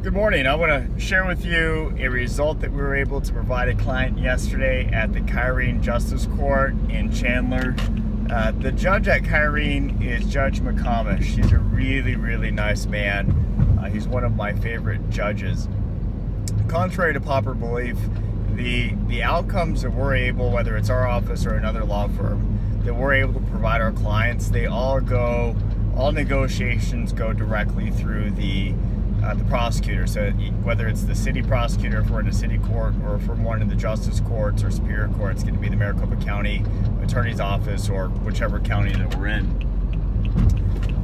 Good morning. I want to share with you a result that we were able to provide a client yesterday at the Kyrene Justice Court in Chandler. The judge at Kyrene is Judge McComish. He's a really nice man. He's one of my favorite judges. Contrary to popular belief, the outcomes that we're able, whether it's our office or another law firm, that we're able to provide our clients, all negotiations go directly through the prosecutor. So whether it's the city prosecutor if we're in a city court, or if we're one of the justice courts or superior court, it's going to be the Maricopa County Attorney's Office or whichever county that we're in.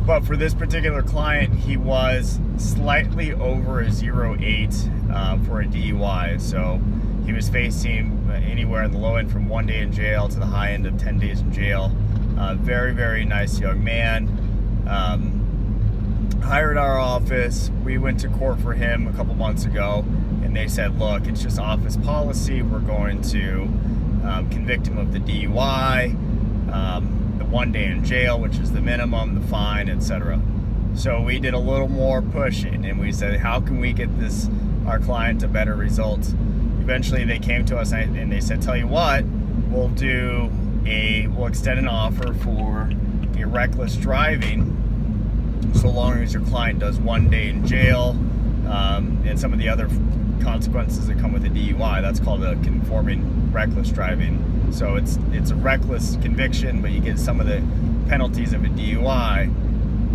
But for this particular client, he was slightly over a 0.8 for a DUI. So he was facing anywhere in the low end from 1 day in jail to the high end of 10 days in jail. Very nice young man. Hired our office. We went to court for him a couple months ago, and they said, look, it's just office policy. We're going to convict him of the DUI, the 1 day in jail, which is the minimum, the fine, etc. So we did a little more pushing, and we said, how can we get our client a better result? Eventually they came to us and they said, tell you what, we'll extend an offer for a reckless driving, so long as your client does 1 day in jail, and some of the other consequences that come with a DUI. That's called a conforming reckless driving. So it's a reckless conviction, but you get some of the penalties of a DUI.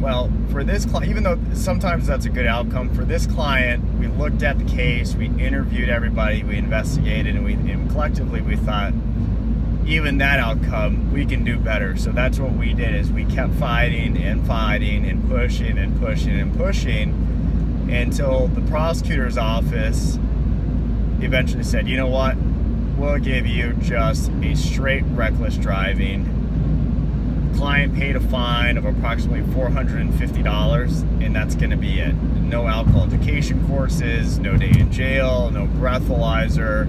Well, for this client, even though sometimes that's a good outcome, for this client, we looked at the case, we interviewed everybody, we investigated, and collectively we thought, even that outcome, we can do better. So that's what we did, is we kept fighting and pushing until the prosecutor's office eventually said, you know what, we'll give you just a straight reckless driving. Client paid a fine of approximately $450, and that's going to be it. No alcohol education courses, no day in jail, no breathalyzer,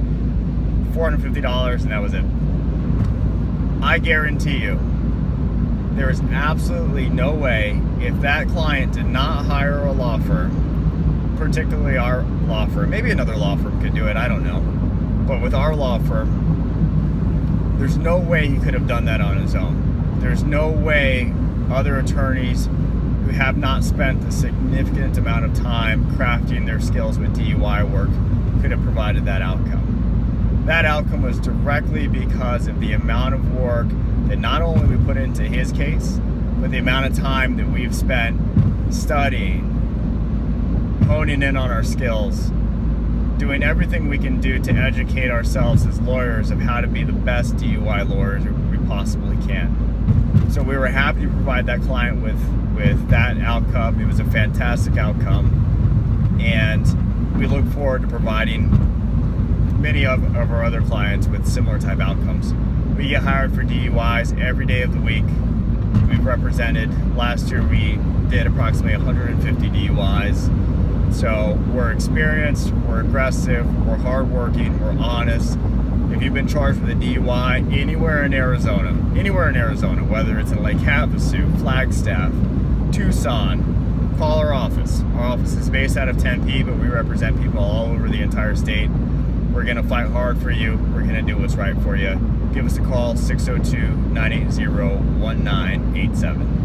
$450, and that was it. I guarantee you, there is absolutely no way, if that client did not hire a law firm, particularly our law firm, maybe another law firm could do it, I don't know, but with our law firm, there's no way he could have done that on his own. There's no way other attorneys who have not spent a significant amount of time crafting their skills with DUI work could have provided that outcome. That outcome was directly because of the amount of work that not only we put into his case, but the amount of time that we've spent studying, honing in on our skills, doing everything we can do to educate ourselves as lawyers of how to be the best DUI lawyers we possibly can. So we were happy to provide that client with that outcome. It was a fantastic outcome, and we look forward to providing many of our other clients with similar type outcomes. We get hired for DUIs every day of the week. We've represented, last year we did approximately 150 DUIs. So we're experienced, we're aggressive, we're hardworking, we're honest. If you've been charged with a DUI anywhere in Arizona, whether it's in Lake Havasu, Flagstaff, Tucson, call our office. Our office is based out of Tempe, but we represent people all over the entire state. We're going to fight hard for you. We're going to do what's right for you. Give us a call, 602-980-1987.